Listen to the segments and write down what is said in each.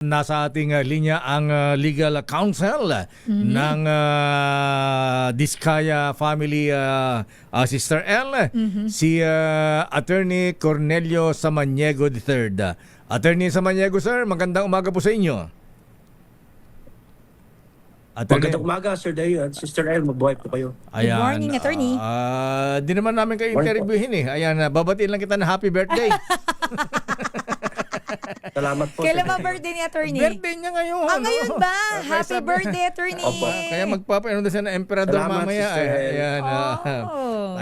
Nasa ating linya ang legal counsel ng Diskaya Family, Sister L, si Attorney Cornelio Samaniego III. Attorney Samaniego, sir, magandang umaga po sa inyo. Magandang umaga, Sir Dayo at Sister El, mabuhay po kayo. Ayan, Good morning, attorney. Di naman namin kayo interviewin eh. Ayan, babatiin lang kita na happy birthday. Salamat po. Kailan ba birthday ni attorney? Birthday niya ngayon. Ngayon ba? Happy birthday, attorney. Opo. Kaya magpapaano na siya ng emperador Salamat, mamaya. Sister El. Ayan,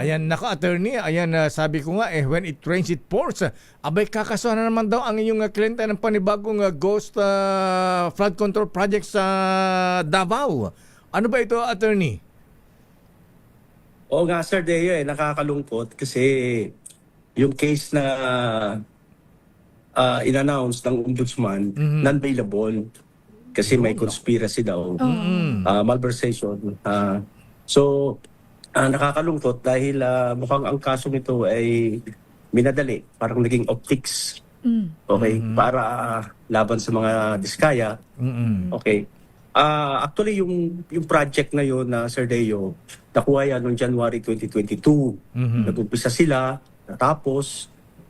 ayan, nako attorney, ayan, sabi ko nga when it rains it pours. Abay, kakasuhan na naman daw ang inyong kliyente ng panibagong ghost flood control project sa Davao. Ano ba ito, attorney? Oo nga, Sir Dayo, nakakalungkot kasi yung case na in-announce ng ombudsman, non-bailable kasi may conspiracy daw, malversation. So, nakakalungkot dahil mukhang ang kasong ito ay minadali, parang naging optics. Okay, para laban sa mga diskaya. Okay. Actually, yung project na yun na Sir Deo, nakuha yan noong January 2022. Nag-umpisa sila, natapos,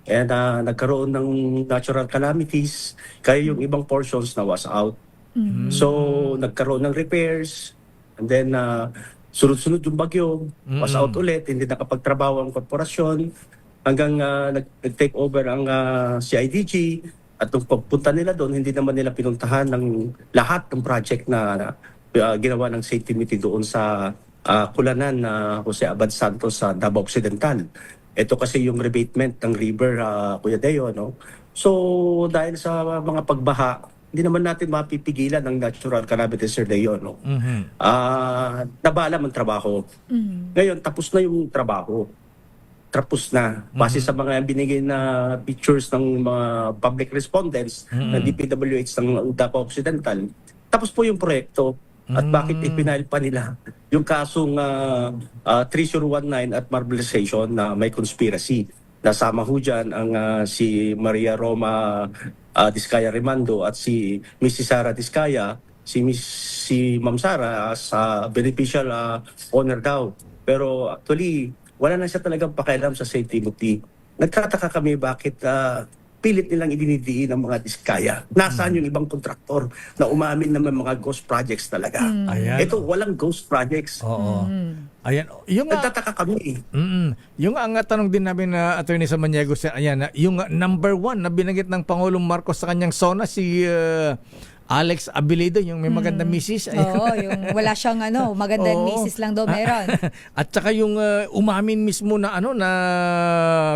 and nagkaroon ng natural calamities, kaya yung ibang portions na was out. So, nagkaroon ng repairs, and then sunod-sunod yung bagyo, was out ulit, hindi nakapagtrabaho ang korporasyon, hanggang nag-take over ang CIDG, at nung pagpunta nila doon, hindi naman nila pinuntahan ng lahat ng project na ginawa ng Safety Committee doon sa Kulanan na Jose Abad Santos sa Davao Occidental. Ito kasi yung rebatement ng river, Kuya Deo, no? So, dahil sa mga pagbaha, hindi naman natin mapipigilan ng natural calamities, Sir Deo, no? Nabalam ang trabaho. Ngayon, tapos na yung trabaho. Tapos na. Base sa mga binigay na pictures ng mga public respondents ng DPWH ng Davao Occidental. Tapos po yung proyekto. At bakit ipinail pa nila yung kasong 3019 at marbleization na may conspiracy. Nasama ho dyan ang si Maria Roma Diskaya Rimando at si Mrs. Sara Diskaya, si Ma'am Sara sa beneficial owner daw. Pero actually, wala na siya talagang pakialam sa safety committee. Nagtataka kami bakit pilit nilang idinidiin ang mga diskaya. Nasaan yung ibang kontraktor na umamin na may mga ghost projects talaga? Ayan. Ito, walang ghost projects. Oo. Ayan, yung Nagtataka kami. yung ang tanong din namin na Attorney Samaniego, ayan, yung number one na binanggit ng Pangulong Marcos sa kanyang SONA, si Alex Abilido, yung may magandang misis. Oo, yung wala siyang magandang misis lang daw meron. At saka yung umamin mismo na na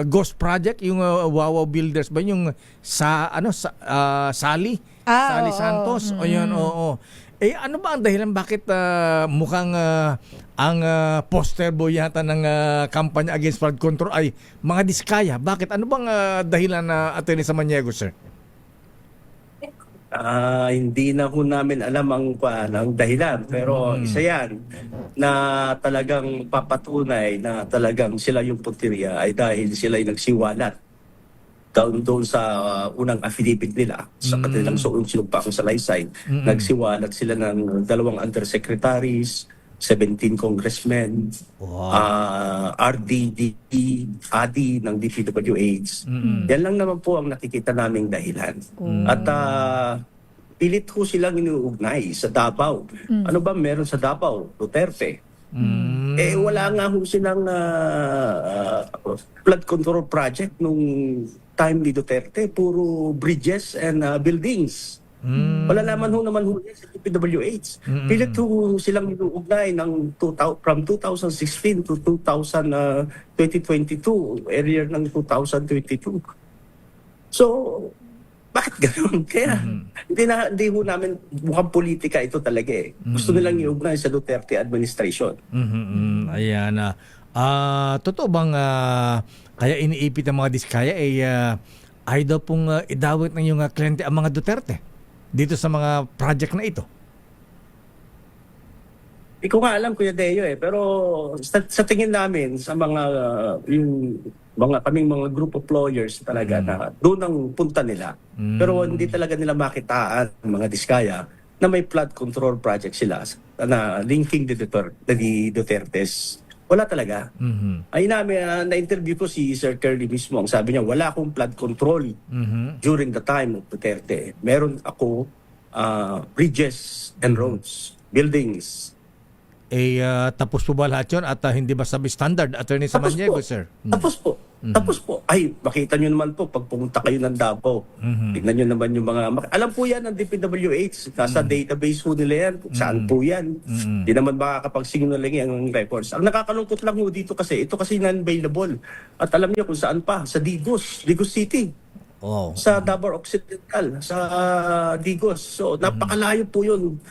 ghost project, yung Wawa Builders ba yung Sally Santos. O yun, oo. Eh ano ba ang dahilan bakit mukhang ang poster boy yata ng kampanya against flood control ay mga diskaya? Bakit? Ano bang dahilan na Attorney Samaniego, sir? Hindi na ho namin alam ang dahilan, pero isa yan na talagang papatunay na talagang sila yung punteriya ay dahil sila ay nagsiwalat doon sa unang affidavit nila sa kanilang sinumpang salaysay. Nagsiwalat sila ng 2 undersecretaries, 17 congressmen, RDDE, ADI ng DPWH. Yan lang naman po ang nakikita naming dahilan. At pilit ho silang inuugnay sa Davao. Ano ba meron sa Davao? Duterte. Wala nga ho silang flood control project nung time ni Duterte. Puro bridges and buildings. Wala naman ho yan sa DPWH. Pilit ho silang inuugnay from 2016 to 2022, earlier ng 2022. So, bakit ganoon? Kaya hindi ho namin mukhang politika ito talaga eh. Gusto nilang iugnay sa Duterte administration. Ayan. Totoo bang kaya iniipit ang mga diskaya ay daw pong idawit ng yung kliyente ang mga Duterte dito sa mga project na ito? Hindi ko nga alam, Kuya Deo pero sa tingin namin sa mga yung kaming mga group of lawyers talaga na doon ang punta nila. Pero hindi talaga nila makitaan mga Diskaya na may flood control project sila na linking the Dutertes. Wala talaga. Ay namin, na-interview ko si Sir Curly mismo. Ang sabi niya, wala akong flood control during the time of Duterte. Meron ako bridges and roads, buildings. Tapos po ba lahat yun at hindi ba substandard, Attorney Samaniego, sir? Tapos po. Tapos po. Ay, makita nyo naman po pag pumunta kayo ng Davao. Tignan nyo naman yung mga... Alam po yan ng DPWH. Nasa database po nila yan. Kung saan po yan. Hindi naman makakapag-signaling ang records. Ang nakakalungkot lang po dito kasi, ito kasi non-available. At alam niyo kung saan pa? Sa Digos City. Oh. Sa Davao Occidental, sa Digos. So, napakalayo po yun.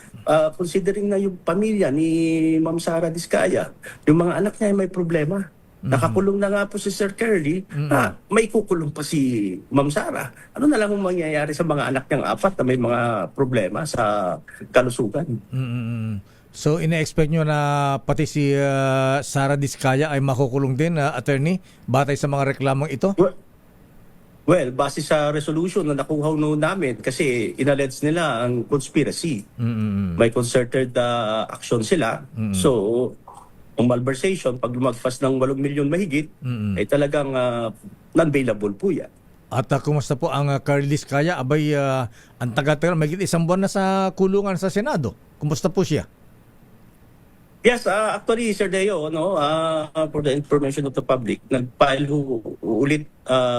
Considering na yung pamilya ni Ma'am Sara Diskaya, yung mga anak niya ay may problema. Nakakulong na nga po si Sir Curly, may kukulong pa si Ma'am Sara. Ano na lang ang mangyayari sa mga anak niyang apat na may mga problema sa kalusugan? So, ina-expect nyo na pati si Sara Diskaya ay makukulong din, Attorney, batay sa mga reklamong ito? Well, base sa resolution na nakuha noon namin kasi inallege nila ang conspiracy. May concerted action sila. So, ang malversation, pag lumagpas ng 8 milyon mahigit, ay talagang non-bailable po yan. At kumusta po ang Carly Diskaya? Abay, ang taga-tagal, mahigit 1 buwan na sa kulungan sa Senado. Kumusta po siya? Yes, actually, Sir Deo, for the information of the public, nag-file ulit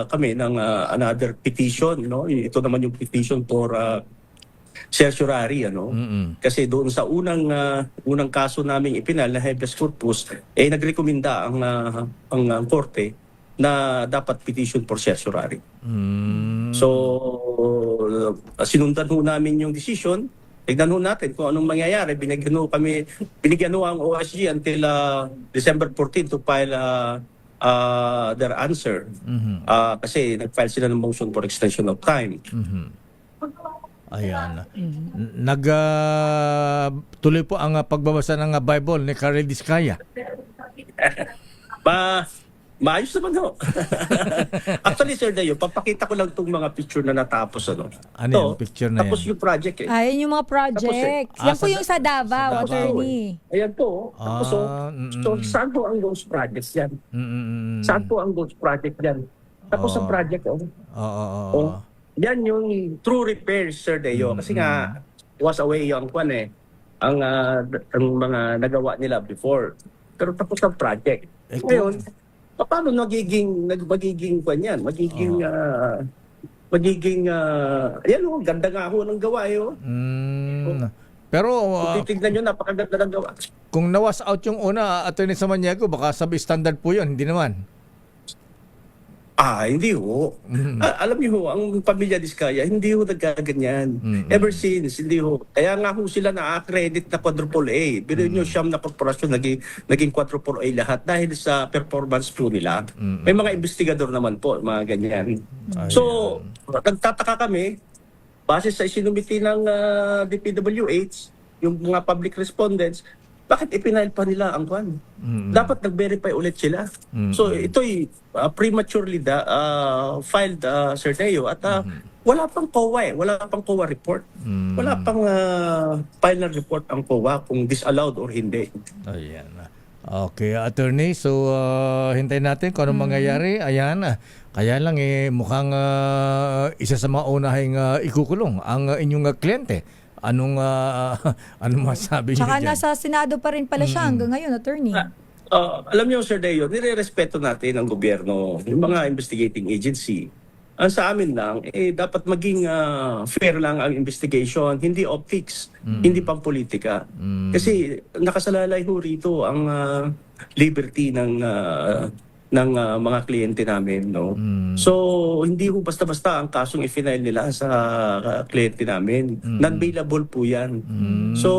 kami ng another petition. Ito naman yung petition for certiorari. Kasi doon sa unang kaso naming ipinal na habeas corpus, nagrekomenda ang korte na dapat petition for certiorari. So, sinundan ho namin yung decision. Tignan ho natin kung anong mangyayari. Binigyan ho ang OSG until December 14 to file their answer. Kasi nag-file sila ng motion for extension of time. Ayan. Tuloy po ang pagbabasa ng Bible ni Carly Diskaya. Maayos naman ho. Actually, Sir Dayo, papakita ko lang itong mga picture na natapos. Ano yung picture na tapos yan? yung project Ayun yung mga project. Yan po yung sa Davao. Davao, Attorney. Ayan po. Tapos so saan po ang ghost projects yan? Saan po ang ghost project yan? Tapos ang project, yan yung true repairs, Sir Dayo. Kasi nga, was away yung ang mga nagawa nila before. Pero tapos ang project. Ngayon, paano magiging kwan yan? Ayan o, ganda nga ho ng gawa Pero kung titignan nyo, napakaganda ng gawa. kung nawas out yung una, Attorney Samaniego, baka substandard po yun, hindi naman. Hindi ho. Alam niyo ho, ang pamilya Diskaya, hindi ho nagkaganyan. Ever since, hindi ho. Kaya nga ho sila na-accredit na quadruple A. Pero nyo siyam na korporasyon naging quadruple A lahat dahil sa performance po nila. May mga investigador naman po, mga ganyan. So, nagtataka kami, base sa isinumiti ng DPWH, yung mga public respondents, bakit ipinail pa nila ang kwan? Dapat nag-verify ulit sila. So ito'y prematurely filed, Sir Teo, at wala pang COA wala pang COA report. Wala pang final report ang COA kung disallowed or hindi. Ayan. Okay, Attorney. So, hintayin natin kung anong mangyayari. Ayan. Kaya lang, mukhang isa sa mga unahing ikukulong ang inyong kliyente. Anong masabi niyo Tsaka dyan? nasa Senado pa rin pala siya hanggang ngayon, Attorney. Alam niyo, Sir Deo, nire-respeto natin ang gobyerno, yung mga investigating agency. Ang sa amin lang, dapat maging fair lang ang investigation, hindi optics, hindi pang politika. Kasi nakasalalay ho rito ang liberty ng mga kliyente namin, no. So hindi ho basta-basta ang kasong i-file nila sa kliyente namin. Non-bailable po 'yan. So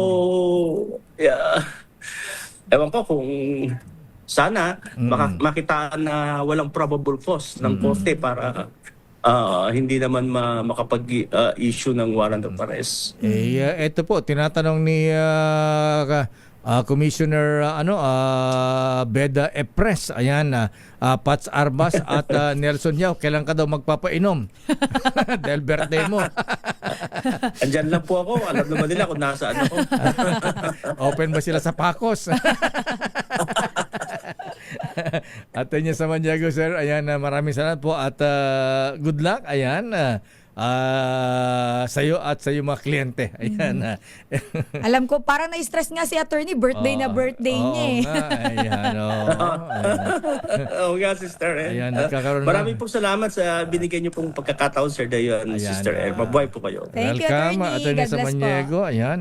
ewan ko kung sana makitaan na walang probable cause ng korte para hindi naman makapag-issue ng warrant of arrest. Ito po, tinatanong ni Commissioner Beda Epres, ayan, Pats Arbas at Nelson Yao, kailan ka daw magpapainom? Dahil birthday mo. Andyan lang po ako. Alam naman nila kung nasaan ako. Open ba sila sa Pacos? At yun sa Maniago, sir. Ayan, maraming salamat po at good luck. Ayan, sa'yo at sa iyong mga kliyente. Ayan. Alam ko, parang na-stress nga si attorney. Birthday na birthday niya eh. Oo nga, ayan. Oo nga, Sister Ed. Ayan, nagkakaroon Maraming pong salamat sa binigay niyo pong pagkakataon, Sir Dayon, Ayan, Sister Ed. Mabuhay po kayo. Thank you, Welcome, attorney. attorney God sa bless po. Maniego. Ayan.